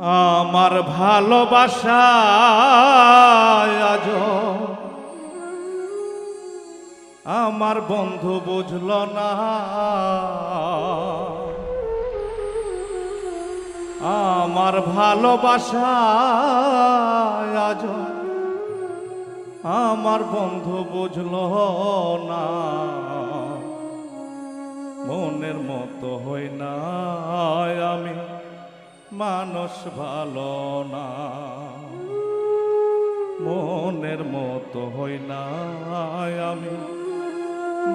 আমার ভালোবাসা আজ আমার বন্ধু বুঝল না। আমার ভালোবাসা আজ আমার বন্ধু বুঝল না। মনের মতো হই না আমি, মানুষ ভালো না। মনের মতো হই না আমি,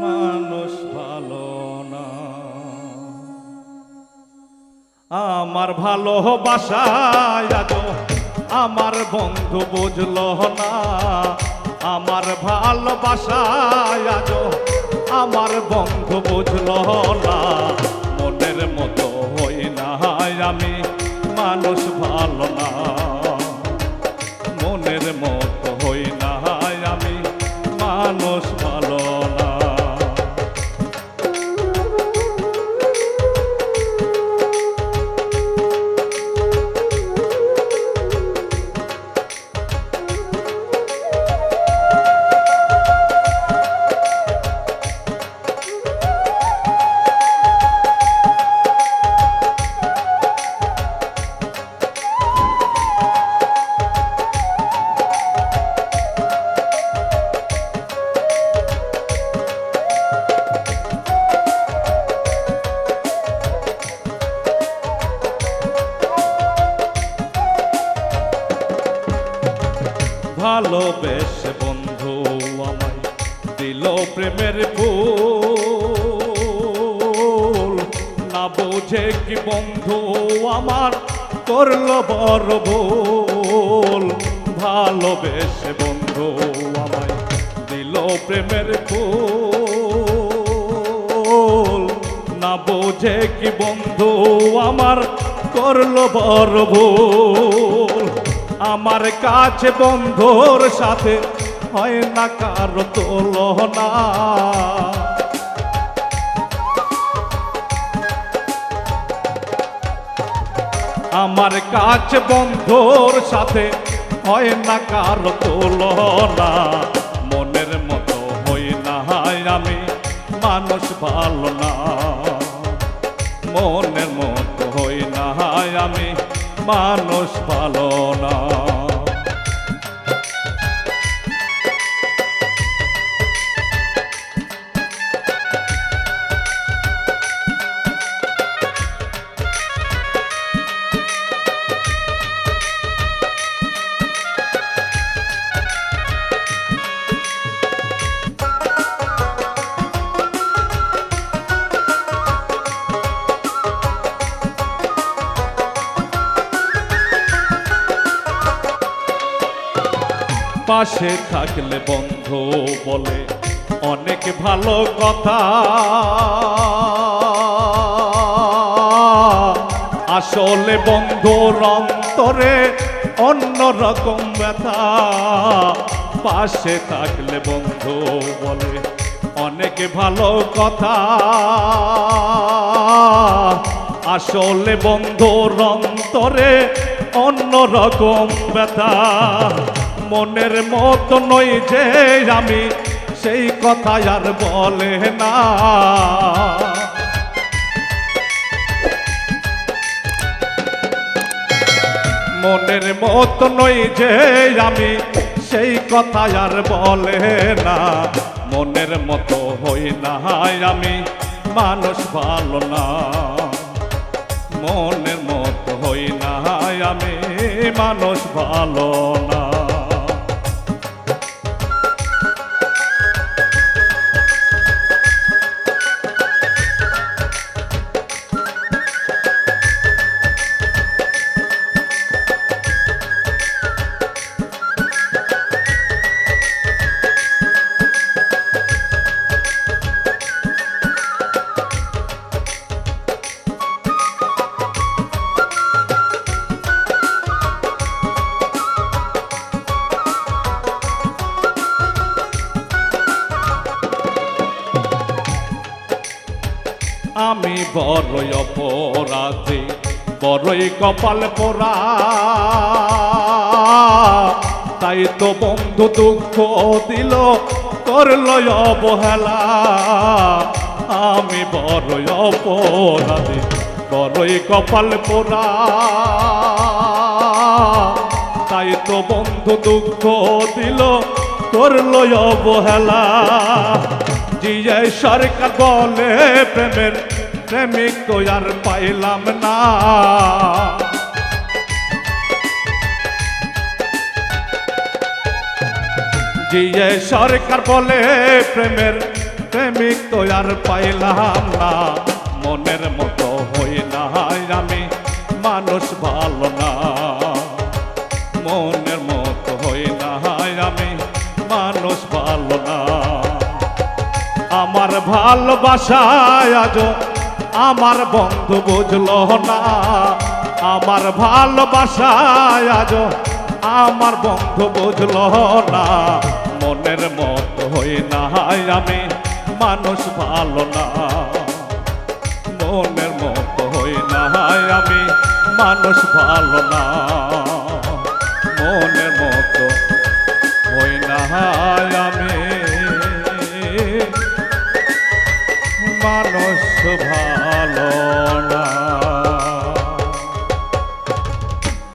মানুষ ভালো না। আমার ভালোবাসায় আজ আমার বন্ধু বুঝল না। আমার ভালোবাসায় আজ আমার বন্ধু বুঝল না। মনের মতো হই না আমি, মানুষ ভালো না। মনের মতো হই না আমি, মানুষ ভালো না। ভালোবেসে বন্ধু আমায় দিল প্রেমের ফুল, না বোঝে কি বন্ধু আমার করলো বড় ভুল। ভালোবেসে বন্ধু আমায় দিল প্রেমের ফুল, না বোঝে কি বন্ধু আমার করলো বড় ভুল। আমার কাছে বন্ধুর সাথে হয় না কারো তুলনা। আমার কাছে বন্ধুর সাথে হয় না কারো তুলনা। মনের মতো হই না আমি, মানুষ ভালো না। মনের মতো হই না আমি, মানুষ ভালো না। পাশে থাকলে বন্ধু বলে অনেক ভালো কথা, আসলে বন্ধুর অন্তরে অন্যরকম ব্যথা। পাশে থাকলে বন্ধু বলে অনেক ভালো কথা, আসলে বন্ধুর অন্তরে অন্যরকম ব্যথা। মনের মতো নই যে আমি, সেই কথা আর বলে না। মনের মতো নই যে আমি, সেই কথা আর বলে না। মনের মতো হই না আমি, মানুষ ভালো না। মনের মতো হই না আমি, মানুষ ভালো না। আমি বড় অপরাধী বড়ই কপাল পোড়া, তাই তো বন্ধু দুঃখ দিল, করল অবহেলা। আমি বড়ই অপরাধী, বড়ই কপাল পোড়া, তাই তো বন্ধু দুঃখ দিল, করল অবহেলা। জিয়া সরকার বলে প্রেমের প্রেমিক তো আর পাইলাম না। জিয়া সরকার বলে প্রেমের প্রেমিক তো আর পাইলাম না। মনের মতো হই না আমি, মানুষ ভালো না। মনের মতো হই না আমি, মানুষ ভালো না। আমার ভালোবাসায় আজও আমার বন্ধু বুঝলো না। আমার ভালোবাসায় আজও আমার বন্ধু বুঝলো না। মনের মতো হই না আমি, মানুষ ভালো না। মনের মতো হই না আমি, মানুষ ভালো না। মনের মতো হই না আমি, মানুষ ভালো।